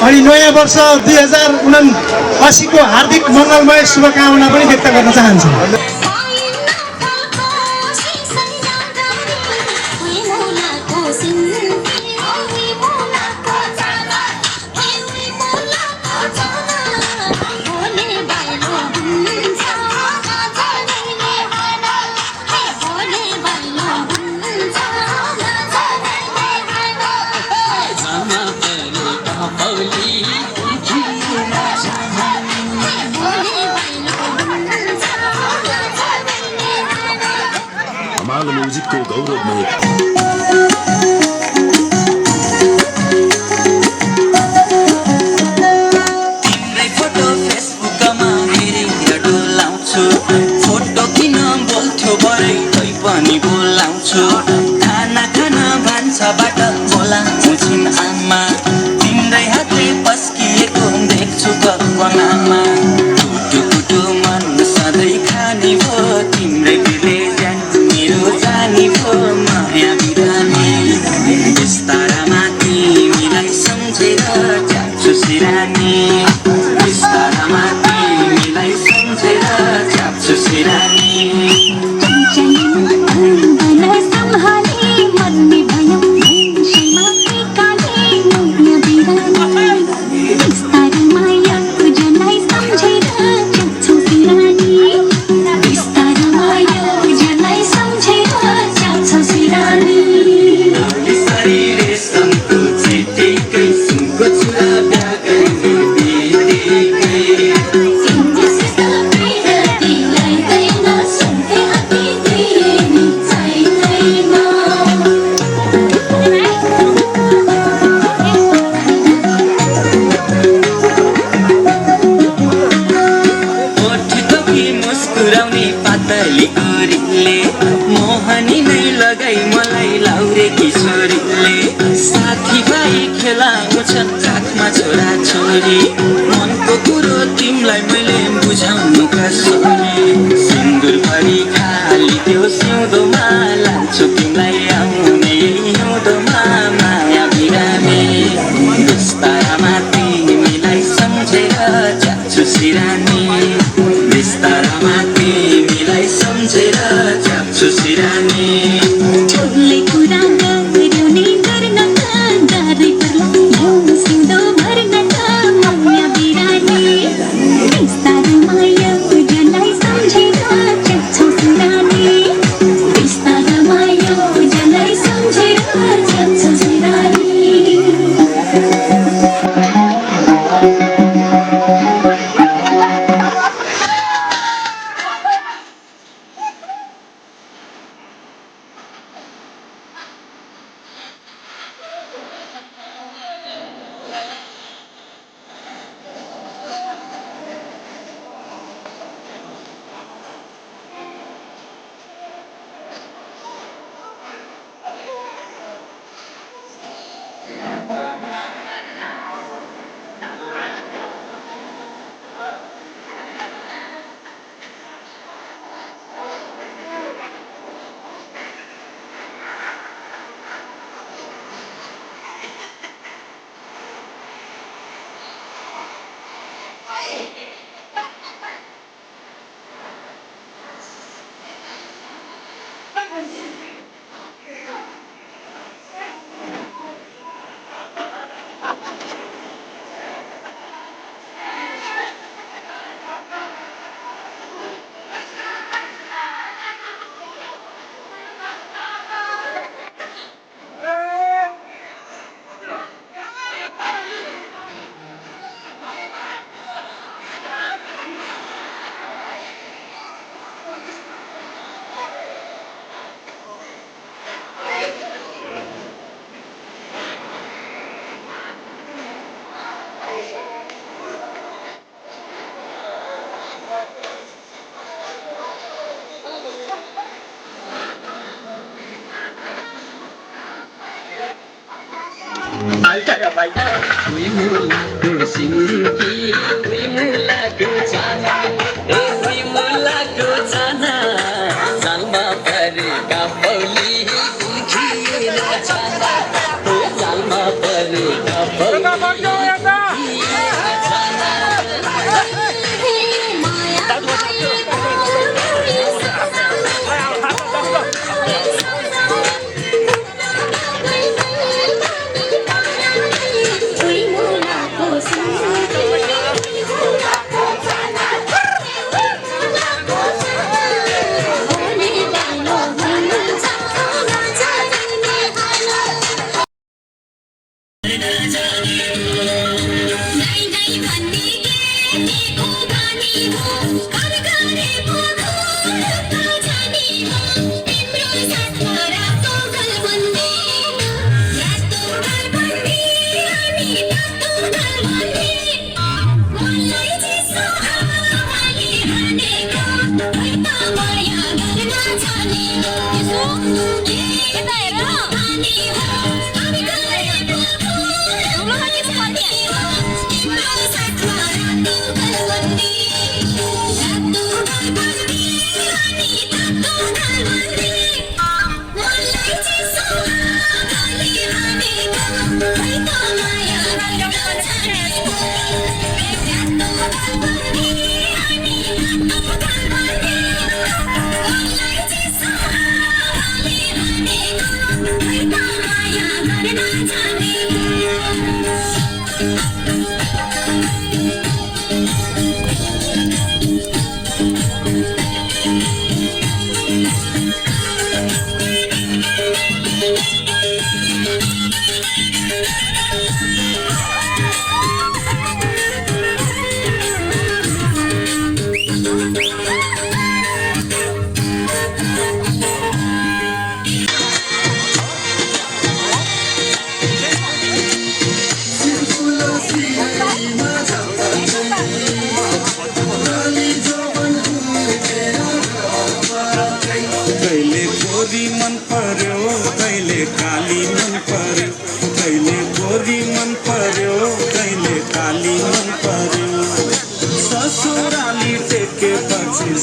अनि नयाँ वर्ष 2079 को हार्दिक मङ्गलमय शुभकामना पनि व्यक्त गर्न चाहन्छु। हमाल म्यूजिक को गौरवमय तिम्रै फोटो फेसबुकमा हेरेर डोलाउँछु फोटो किन बोल्थ्यो बरै तै पनि बोलाउँछु खाना खाना भान्साबाट बोलाउँछिन् आमा तिम्रै हातले पस्किएको देख्छु कल्पनामा कुटु कुटु मन सधैँ खाने भो तिम्रै बिले मेरो जानी भो माया बिरामी बिस्तारामा तिमीलाई सम्झेर जान्छु सिरानी बिस्तारामा तिमीलाई सम्झेर जान्छु सिरानी मोहनी नै लगाई मलाई लाउरे किशोरीले साथीभाइ खेलाउँछन् काखमा छोरा छोरी मनको कुरो तिमीलाई मैले बुझाउनु कसरी सिन्दुर भरि खाली त्यो सिउँदोमा लान्छु तिमीलाई आउने हिउँदोमा माया बिरामी बिस्तारामा तिमीलाई सम्झेर जान्छु सिरानी बिस्तारामा तिमीलाई सम्झेर जान्छु सिरानी ठुलै कुरा गर्यो नि गर्न गाह्रै पर्ला यो सिउँदो भर्न त माया बिरानी बिस्तारामा योजनालाई सम्झेर जान्छु सिरानी बिस्तारामा योजनालाई सम्झेर जान्छु सिरानी Kita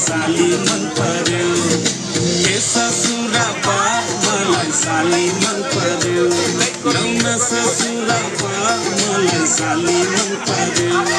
साली मन पर्यो ए ससुरा बा मलाई साली मन पर्यो नौना ससुरा बा मलाई साली मन पर्यो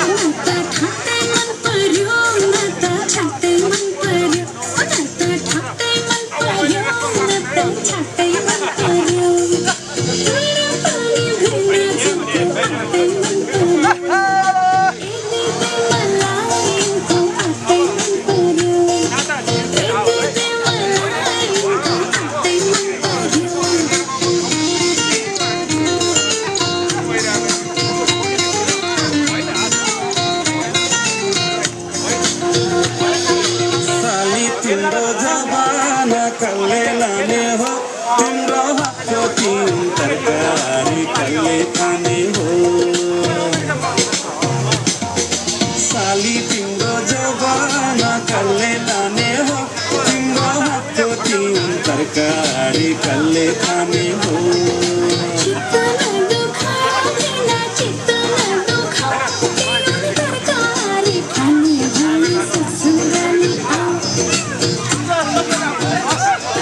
कल्ले खाने हो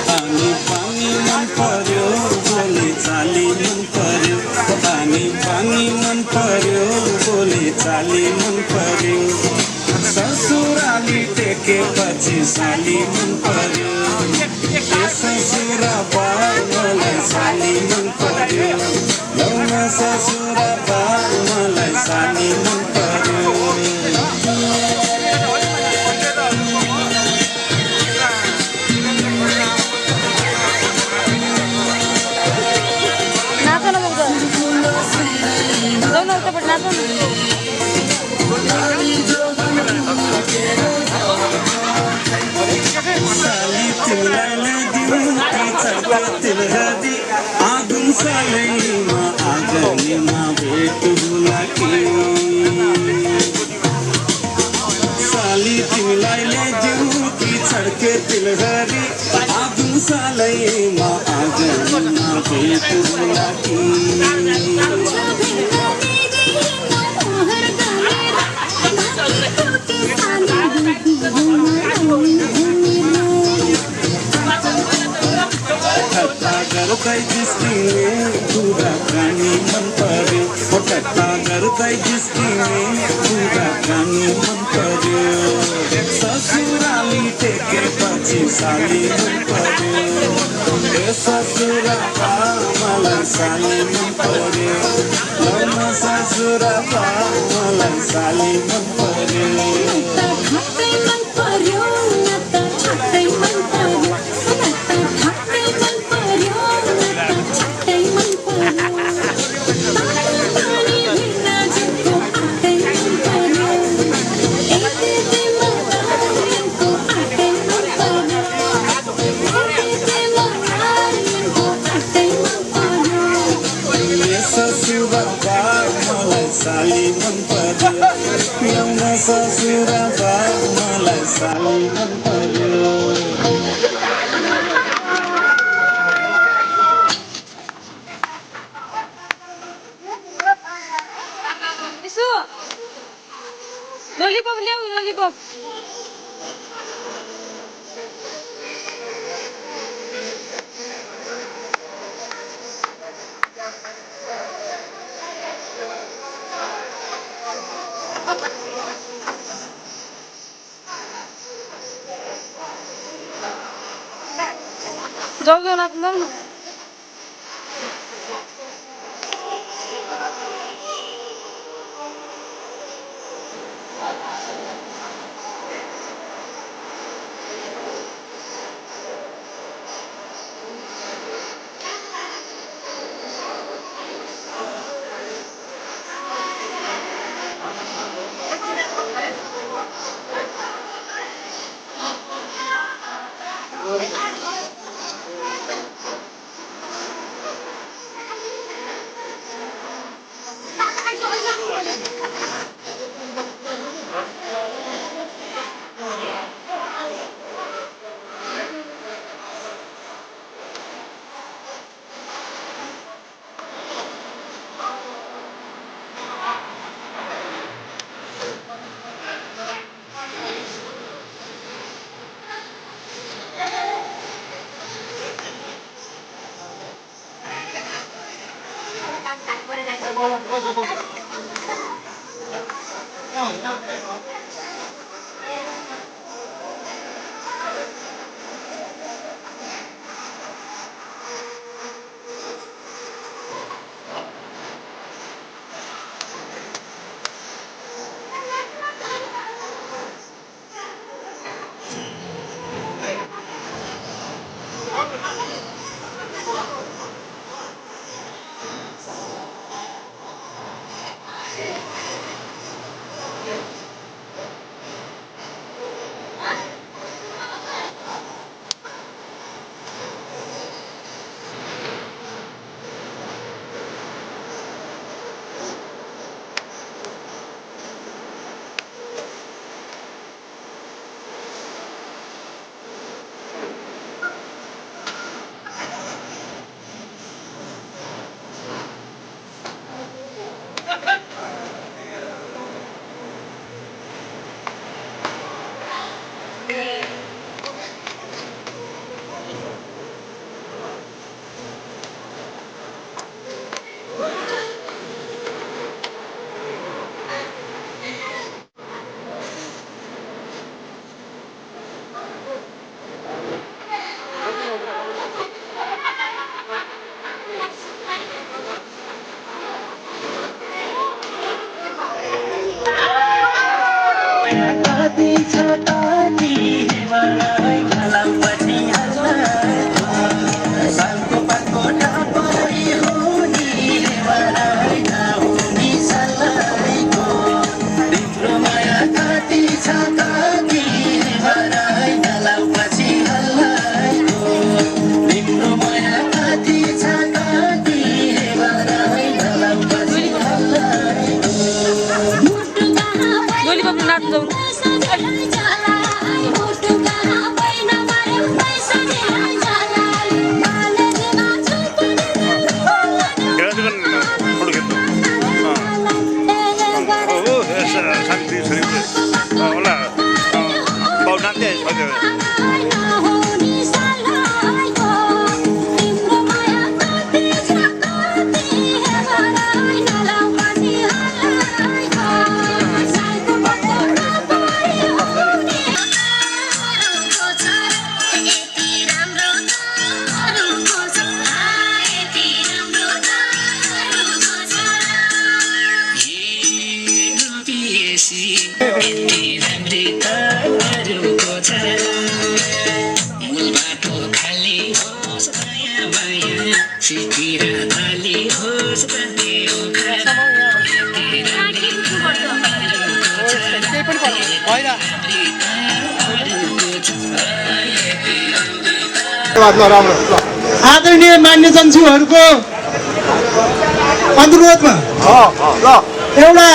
पानी मन पर्यो बोले चाली मन पर्यो पानी मन पर्यो बोले चाली मन पर्यो ससुराली टेके पछि साली मन पर्यो ससुरा बा मलाई साली मन पर्यो लौना ससुरा बा मलाई साली मन पर्यो साली तिमीलाई तिलहदी आगुन सालैमा आगनीमा भेट बुलाकी साली तिमीलाई ल्याइदिउँ कि छड्के तिलहदी आगुन सालैमा आगनीमा भेट बुलाकी गर्दै जिस्किने कुराकानी मन पर्यो टट्टा गर्दै जिस्किने कुराकानी मन पर्यो ससुराली टेकेपछि साली मन पर्यो ए ससुरा बा मलाई साली मन पर्यो लौना ससुरा बा मलाई साली मन पर्यो साली मन पर्यो लौना ससुरा बा मलाई साली मन पर्यो ललिपप ल्याऊ ललिपप जाऊ जाऊ ना आदरणीय मान्यजनज्यूहरूको अनुरोधमा एउटा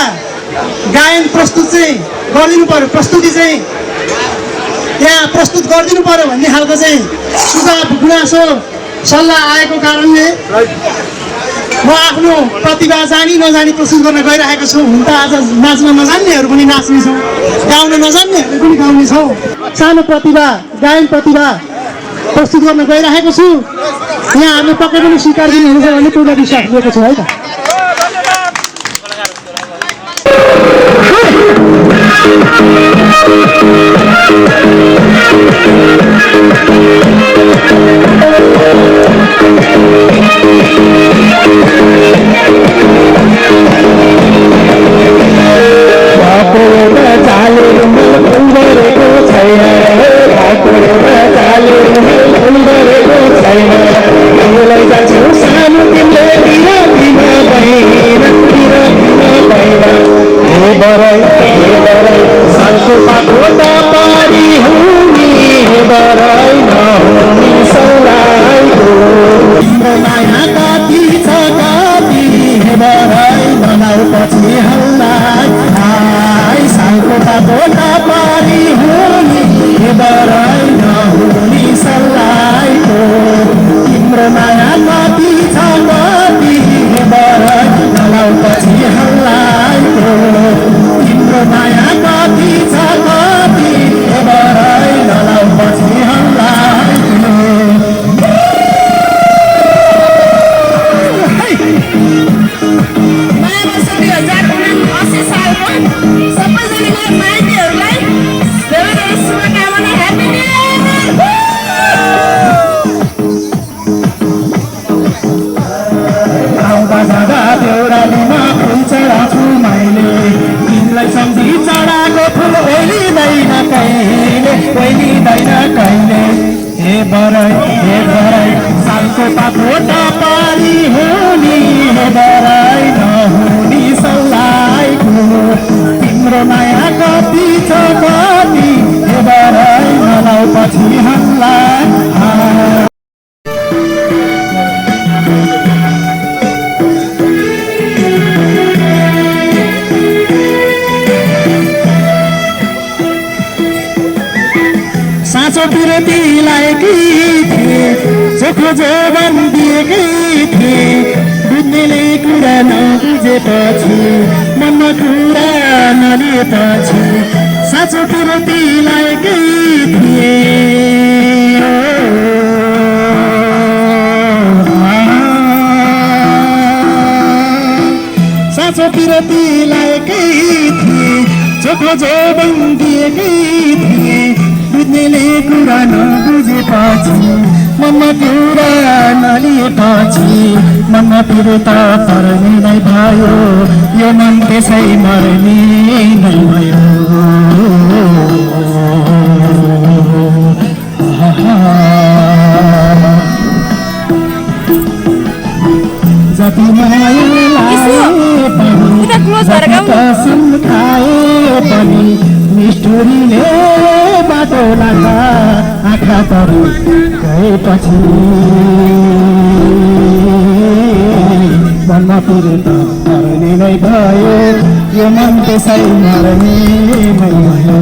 गायन प्रस्तुत चाहिँ गरिदिनु पर्यो, प्रस्तुति चाहिँ यहाँ प्रस्तुत गरिदिनु पर्यो भन्ने खालको चाहिँ सुझाव गुनासो सल्लाह आएको कारणले म आफ्नो प्रतिभा जानी नजानी प्रस्तुत गर्न गइरहेको छु। हुन त आज नाच्न नजान्नेहरू पनि नाच्नेछौँ, गाउन नजान्नेहरू पनि गाउनेछौँ। सानो प्रतिभा, गायन प्रतिभा प्रस्तुत गर्न गइरहेको छु। यहाँहरूले पक्कै पनि स्वीकार दिनुहुन्छ भन्ने पूर्ण विश्वास लिएको छु है त। साँचो बिरतीलाई चोखो जवान दिएकै थिए बुझ्नेले कुरा नबुझेपछि मनमा कुरा नलिएपछि साँचो बिरतीलाई थिए साँचो बिरतीलाई थिए चोखो जवान दिएकै थिए बुझ्नेले कुरा नबुझेपछि मनमा कुरा नलिएपछि मनमा पिरता पर्ने नै भयो यो मन त्यसै मर्ने नै भयो जति माया कसम खाए पनि निष्ठुरीले बाटो लाग्दा आँखा तरी गएपछि मनमा पिरता मर्ने नै भयो यो मन त्यसै मर्ने नै भयो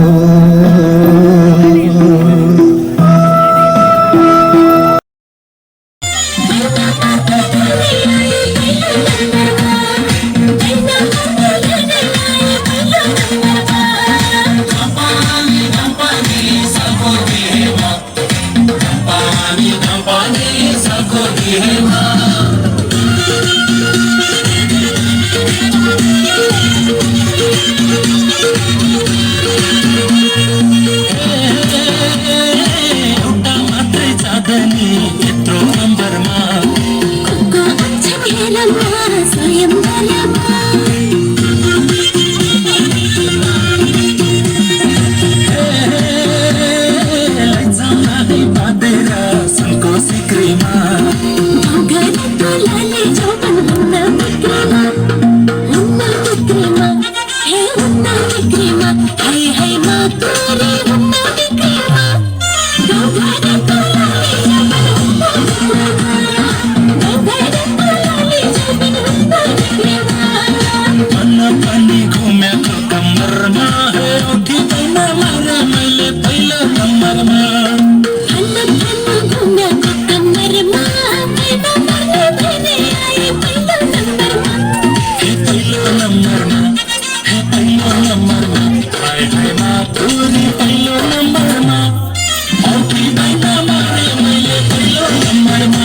नम्बरमा हाय हाय माधुरी पहिलो नम्बरमा औठी बैना मारे मैले पहिलो नम्बरमा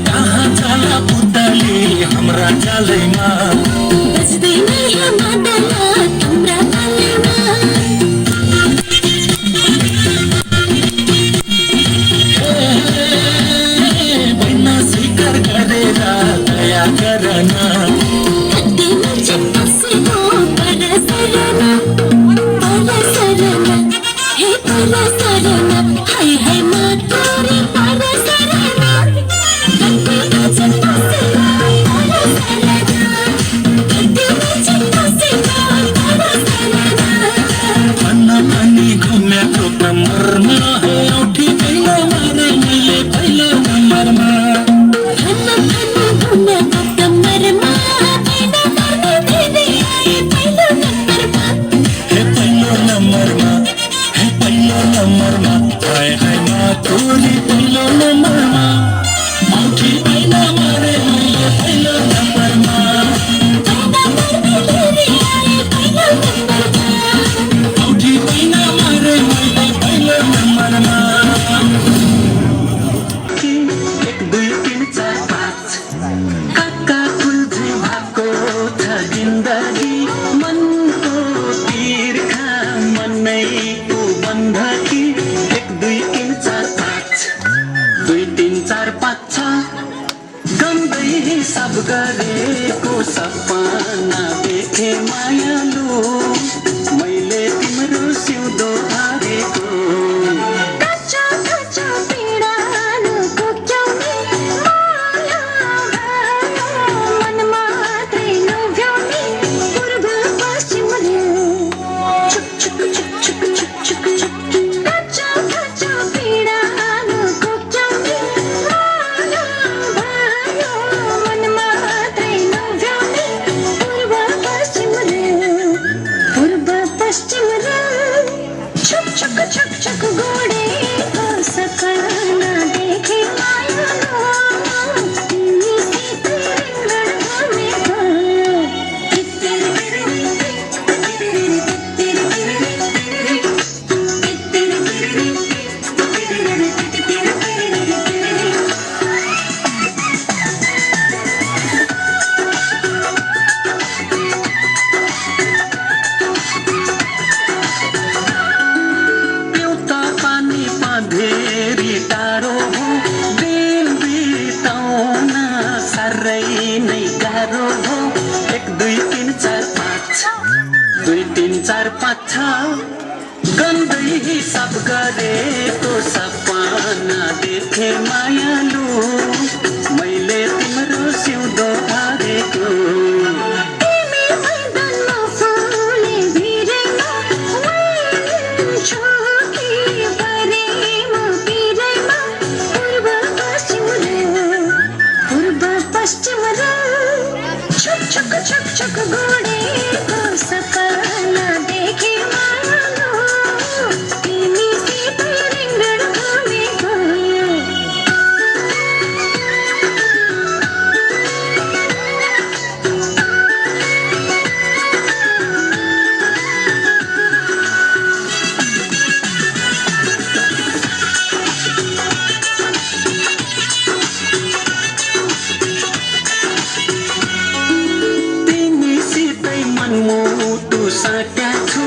कहाँ जाला पुतली हाम्रा जालैमा बस्दैन यहाँ मादला तिम्रा तालैमा बैना स्वीकार गरेर दया गर्न कतिमा चिप्पसेको पर सरना हे पर सरना हाय हाय माधुरी पर सरना कतिमा चिप्पसेको पर सरना कतिमा चिप्पसेको पर सरना भन्न पनि घुमेको कम्मरमा औठी पहिलो मारे मैले पहिलो नम्बरमा भन्न पनि घुमेको कम्मरमा बिना गर्ने दिदी आए पहिलो नम्बरमा हे पहिलो नम्बरमा हे पहिलो नम्बरमा हाय हाय माधुरी पहिलो नम्बरमा औठी पहिलो मारे मैले पहिलो नम्बरमा बिना गर्ने दिदी आए पहिलो नम्बरमा औठी पहिलो मारे मैले पहिलो नम्बरमा 1 2 3 4 5 काका फुल्झै भएको छ जिन्दगी मनको तिर्खा मनैको बन्धकी 1 2 3 4 5 2 3 4 5 6 गन्दै सब गरेको सपना देखे मायालु मैले तिम्रो सिउँदो हारेको कच्चा कच्चा पीडानु कुक्याउने माया भयो मन मात्रै लोभ्याउने पूर्व पश्चिम रे छुक छुक छुक छुक छुक छुक छुक कच्चा कच्चा पीडानु कुक्याउने माया भयो मन मात्रै लोभ्याउने पूर्व पश्चिम रे छुक छुक छुक छुक गोडेको सपना देखे मायालु तिमीसित रिङ्गण घुमेको एउटा पानी धेरै टाढो हो दिन बिताउन साह्रै नै गाह्रो हो 1 2 3 4 5 2 3 4 5 6 गन्दै सब गरेको सपना देखे मायालु मैले तिम्रो सिउँदो हारेको तिमी मैदानमा फुले भिरेमा छोकी परेमा पिरेमा पूर्व पश्चिम रे छुक छुक छुक छुक गोडेको सपना देखे मायालु तिमीसित रिङ्गण घुमेको तिमीसितै मनमुटु साट्या छु